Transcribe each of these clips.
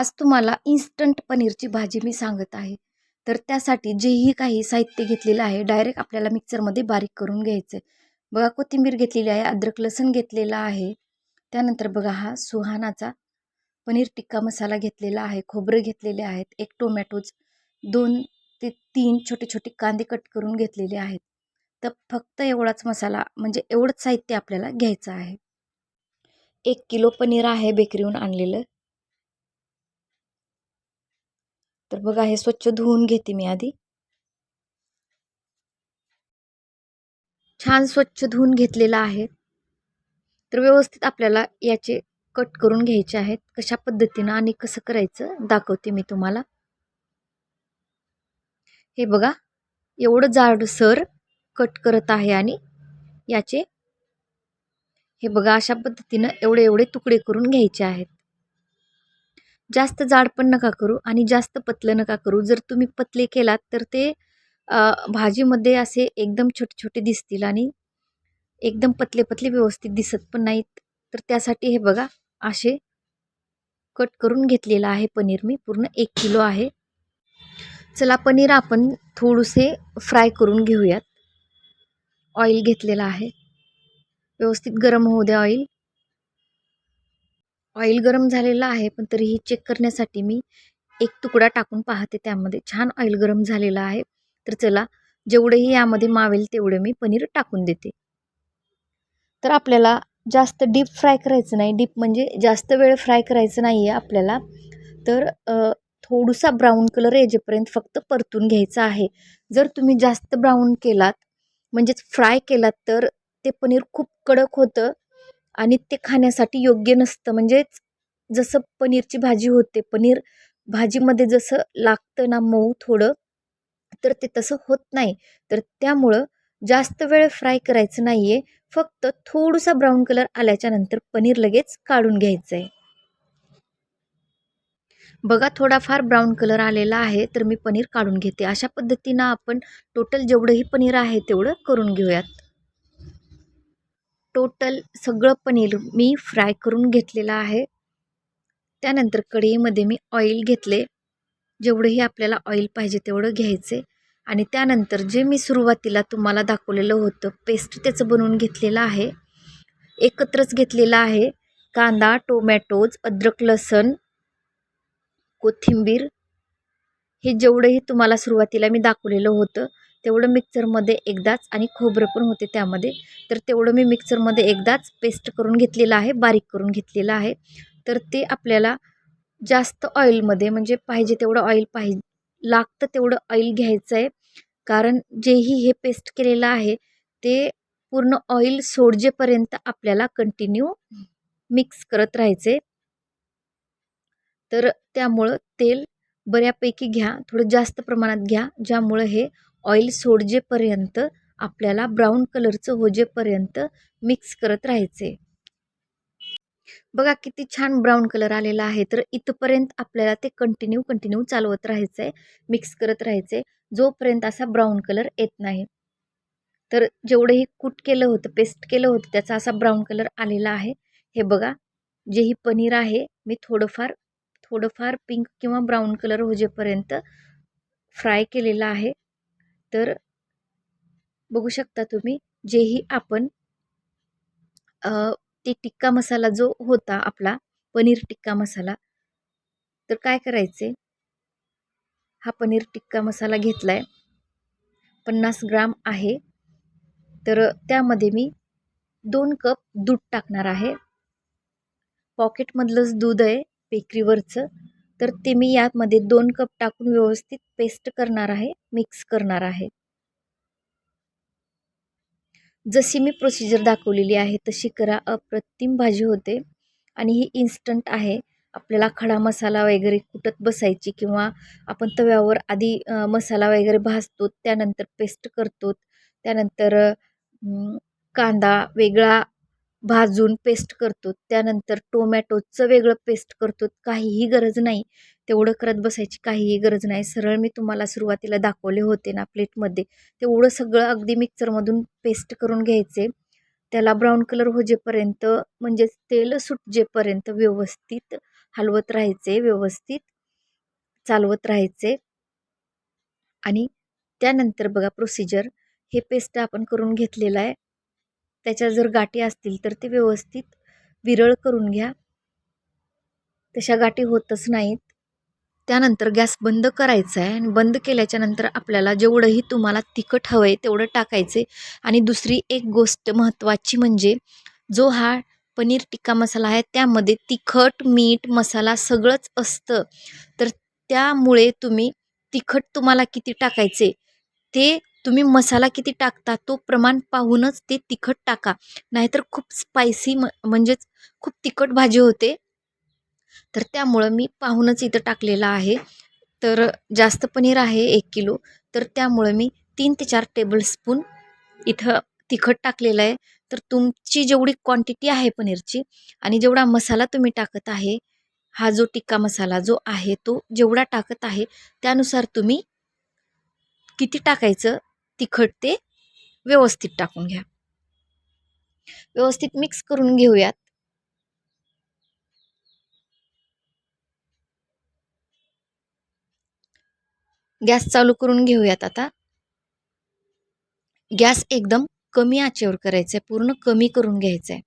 आज तुम्हाला इन्स्टंट पनीरची भाजी मी सांगत आहे. तर त्यासाठी जेही काही साहित्य घेतलेलं आहे, डायरेक्ट आपल्याला मिक्सरमध्ये बारीक करून घ्यायचं आहे. बघा कोथिंबीर घेतलेली आहे, अद्रक लसूण घेतलेला आहे. त्यानंतर बघा हा सुहानाचा पनीर टिक्का मसाला घेतलेला आहे, खोबरे घेतलेले आहेत, 1 टोमॅटोज, 2 ते 3 छोटे-छोटे कांदे कट करून घेतलेले आहेत. तर फक्त एवढाच मसाला म्हणजे एवढंच साहित्य आपल्याला घ्यायचं आहे. 1 किलो पनीर आहे बेकरीहून आणलेलं. तर बघा हे स्वच्छ धुवून घेते मी आधी. छान स्वच्छ धुवून घेतलेला आहे. तर व्यवस्थित आपल्याला याचे कट करून घ्यायचे आहेत. कशा पद्धतीनं आणि कसं करायचं दाखवते मी तुम्हाला. हे बघा एवढं जाडसर कट करत आहे आणि याचे हे बघा अशा पद्धतीनं एवढे तुकडे करून घ्यायचे आहेत. जास्त जाड पण नका करू आणि जास्त पतलं नका करू. जर तुम्ही पतले केलात तर ते भाजीमध्ये असे एकदम छोटे-छोटे दिसतील आणि एकदम पतले-पतले व्यवस्थित दिसत पण नाहीत. तर त्यासाठी हे बघा असे कट करून घेतलेलं आहे पनीर मी. पूर्ण 1 किलो आहे. चला पनीर आपण थोडेसे फ्राय करून घेऊयात. ऑइल घेतलेलं आहे. व्यवस्थित गरम होऊ द्या ऑइल. ऑइल गरम झालेलं आहे, पण तरीही चेक करण्यासाठी मी एक तुकडा टाकून पाहते त्यामध्ये. छान ऑइल गरम झालेलं आहे. तर चला जेवढेही यामध्ये मावेल तेवढे मी पनीर टाकून देते. तर आपल्याला जास्त डीप फ्राय करायचं नाही. डीप म्हणजे जास्त वेळ फ्राय करायचं नाही आहे आपल्याला. तर थोडासा ब्राऊन कलर येईपर्यंत फक्त परतून घ्यायचा आहे. जर तुम्ही जास्त ब्राऊन केलात म्हणजेच फ्राय केलात तर ते पनीर खूप कडक होतं आणि ते खाण्यासाठी योग्य नसतं. म्हणजेच जसं पनीरची भाजी होते, पनीर भाजीमध्ये जसं लागतं ना मऊ थोडं, तर ते तसं होत नाही. तर त्यामुळं जास्त वेळ फ्राय करायचं नाही आहे. फक्त थोडासा ब्राऊन कलर आल्याच्या नंतर पनीर लगेच काढून घ्यायचं आहे. बघा थोडाफार ब्राऊन कलर आलेला आहे, तर मी पनीर काढून घेते. अशा पद्धतीनं आपण टोटल जेवढंही पनीर आहे तेवढं करून घेऊयात. टोटल सगळं पनीर मी फ्राय करून घेतलेलं आहे. त्यानंतर कढईमध्ये मी ऑइल घेतले. जेवढंही आपल्याला ऑइल पाहिजे तेवढं घ्यायचे आणि त्यानंतर जे मी सुरुवातीला तुम्हाला दाखवलेलं होतं पेस्ट त्याचं बनवून घेतलेलं आहे. एकत्रच घेतलेलं आहे. कांदा, टोमॅटोज, अद्रक, लसूण, कोथिंबीर हे जेवढंही तुम्हाला सुरुवातीला मी दाखवलेलं होतं तेवढं मिक्सरमध्ये एकदाच आणि खोबरं पण होते त्यामध्ये. तर तेवढं मी मिक्सरमध्ये एकदाच पेस्ट करून घेतलेलं आहे, बारीक करून घेतलेलं आहे. तर ते आपल्याला जास्त ऑइलमध्ये म्हणजे पाहिजे तेवढं ऑइल लागतं तेवढं ऑइल घ्यायचं आहे. कारण जेही हे पेस्ट केलेलं आहे ते पूर्ण ऑइल सोडेपर्यंत आपल्याला कंटिन्यू मिक्स करत राहायचे. तर त्यामुळं तेल बऱ्यापैकी घ्या, थोडं जास्त प्रमाणात घ्या, ज्यामुळं हे ऑइल सोडेपर्यंत आपल्याला ब्राऊन कलरचं होजेपर्यंत मिक्स करत राहायचे. बघा किती छान ब्राऊन कलर आलेला आहे. तर इथपर्यंत आपल्याला ते कंटिन्यू चालवत राहायचं आहे, मिक्स करत राहायचं आहे, जोपर्यंत असा ब्राऊन कलर येत नाही. तर जेवढंही कूट केलं होतं, पेस्ट केलं होतं, त्याचा असा ब्राऊन कलर आलेला आहे. हे बघा, जे ही पनीर आहे, मी थोडंफार पिंक किंवा ब्राऊन कलर होजेपर्यंत फ्राय केलेला आहे. तर बघू शकता तुम्ही, जेही आपण ते टिक्का मसाला जो होता आपला, पनीर टिक्का मसाला, तर काय करायचे, हा पनीर टिक्का मसाला घेतलाय, 50 ग्राम आहे. तर त्यामध्ये मी 2 कप दूध टाकणार आहे. पॉकेटमधलंच दूध आहे बेकरीवरचं. तर ते मी यामध्ये 2 कप टाकून व्यवस्थित पेस्ट करणार आहे, मिक्स करणार आहे. जशी मी प्रोसिजर दाखवलेली आहे तशी करा. अप्रतिम भाजी होते आणि ही इन्स्टंट आहे. आपल्याला खडा मसाला वगैरे कुटत बसायची किंवा आपण तव्यावर आधी मसाला वगैरे भाजतो, त्यानंतर पेस्ट करतो, त्यानंतर कांदा वेगळा भाजून पेस्ट करतो, त्यानंतर टोमॅटोचं वेगळं पेस्ट करतो. काहीही गरज नाही. तेवढं करत बसायची काहीही गरज नाही. सरळ मी तुम्हाला सुरुवातीला दाखवले होते ना प्लेटमध्ये, तेवढं सगळं अगदी मिक्सरमधून पेस्ट करून घ्यायचे. त्याला ब्राऊन कलर होजेपर्यंत म्हणजेच तेल सुटेपर्यंत व्यवस्थित हलवत राहायचे, व्यवस्थित चालवत राहायचे. आणि त्यानंतर बघा प्रोसिजर, हे पेस्ट आपण करून घेतलेलं आहे. त्याच्या जर गाठी असतील तर ते व्यवस्थित विरळ करून घ्या. तशा गाठी होतच नाहीत. त्यानंतर गॅस बंद करायचा आहे आणि बंद केल्याच्या नंतर आपल्याला जेवढंही तुम्हाला तिखट हवं आहे तेवढं टाकायचे. आणि दुसरी एक गोष्ट महत्त्वाची म्हणजे जो हा पनीर टिक्का मसाला आहे त्यामध्ये तिखट, मीठ, मसाला सगळंच असतं. तर त्यामुळे तुम्ही तिखट तुम्हाला किती टाकायचे ते तुम्ही मसाला किती टाकता तो प्रमाण पाहूनच ते तिखट टाका. नाहीतर खूप स्पायसी म्हणजेच खूप तिखट भाजी होते. तर त्यामुळं मी पाहूनच इथं टाकलेलं आहे. तर जास्त पनीर आहे 1 किलो, तर त्यामुळं मी 3 ते 4 टेबलस्पून इथं तिखट टाकलेलं आहे. तर तुमची जेवढी क्वांटिटी आहे पनीरची आणि जेवढा मसाला तुम्ही टाकत आहे, हा जो टिक्का मसाला जो आहे तो जेवढा टाकत आहे त्यानुसार तुम्ही किती टाकायचं तिखट ते व्यवस्थित टाकून घ्या. व्यवस्थित मिक्स करून घेऊयात. गॅस चालू करून घेऊयात आता. गॅस एकदम कमी आचेवर करायचं आहे, पूर्ण कमी करून घ्यायचं आहे.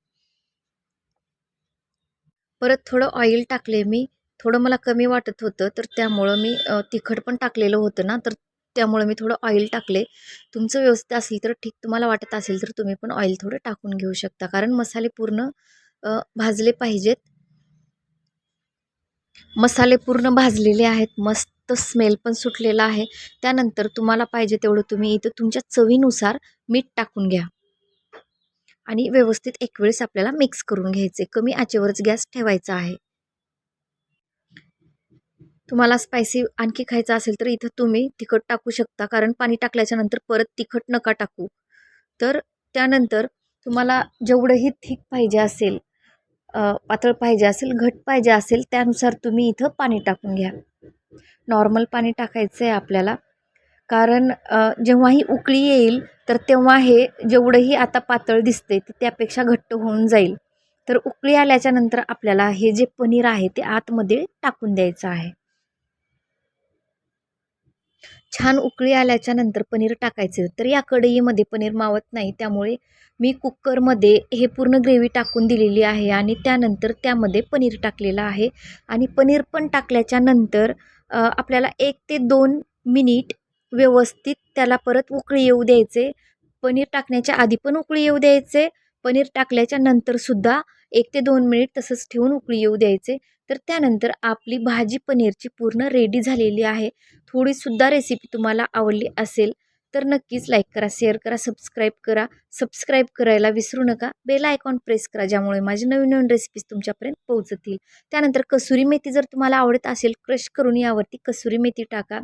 परत थोडं ऑइल टाकले मी. थोडं मला कमी वाटत होतं, तर त्यामुळं मी तिखट पण टाकलेलं होतं ना, तर त्यामुळे मी थोडं ऑइल टाकले. तुमचं व्यवस्थित असेल तर ठीक, तुम्हाला वाटत असेल तर तुम्ही पण ऑइल थोडं टाकून घेऊ शकता. कारण मसाले पूर्ण भाजले पाहिजेत. मसाले पूर्ण भाजलेले आहेत. मस्त स्मेल पण सुटलेला आहे. त्यानंतर तुम्हाला पाहिजे तेवढं तुम्ही इथं तुमच्या चवीनुसार मीठ टाकून घ्या. आणि व्यवस्थित एक वेळेस आपल्याला मिक्स करून घ्यायचे. कमी आचेवरच गॅस ठेवायचा आहे. तुम्हाला स्पायसी आणखी खायचं असेल तर इथं तुम्ही तिखट टाकू शकता. कारण पाणी टाकल्याच्या नंतर परत तिखट नका टाकू. तर त्यानंतर तुम्हाला जेवढंही थिक पाहिजे असेल, पातळ पाहिजे असेल, घट्ट पाहिजे असेल त्यानुसार तुम्ही इथं पाणी टाकून घ्या. नॉर्मल पाणी टाकायचं आहे आपल्याला. कारण जेव्हा ही उकळी येईल तर तेव्हा हे जेवढंही आता पातळ दिसते ते त्यापेक्षा घट्ट होऊन जाईल. तर उकळी आल्याच्या नंतर आपल्याला हे जे पनीर आहे ते आतमध्ये टाकून द्यायचं आहे. छान उकळी आल्याच्या नंतर पनीर टाकायचं. तर या कढईमध्ये पनीर मावत नाही, त्यामुळे मी कुकरमध्ये हे पूर्ण ग्रेव्ही टाकून दिलेली आहे आणि त्यानंतर त्यामध्ये पनीर टाकलेलं आहे. आणि पनीर पण टाकल्याच्या नंतर आपल्याला 1 ते 2 मिनिट व्यवस्थित त्याला परत उकळी येऊ द्यायचे. पनीर टाकण्याच्या आधी पण उकळी येऊ द्यायचे. पनीर टाकल्याच्या नंतरसुद्धा 1 ते 2 मिनिट तसंच ठेवून उकळी येऊ द्यायचे. तर त्यानंतर आपली भाजी पनीरची पूर्ण रेडी झालेली आहे. थोडीसुद्धा रेसिपी तुम्हाला आवडली असेल तर नक्कीच लाईक करा, शेअर करा, सबस्क्राईब करा. सबस्क्राईब करायला विसरू नका. बेल आयकॉन प्रेस करा, ज्यामुळे माझी नवीन-नवीन रेसिपीज तुमच्यापर्यंत पोहोचतील. त्यानंतर कसुरी मेथी जर तुम्हाला आवडत असेल, क्रश करून यावरती कसुरी मेथी टाका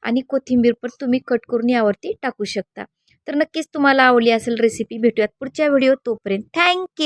आणि कोथिंबीर पण तुम्ही कट करून यावरती टाकू शकता. तर नक्कीच तुम्हाला आवडली असेल रेसिपी. भेटूयात पुढच्या व्हिडिओ. तोपर्यंत थँक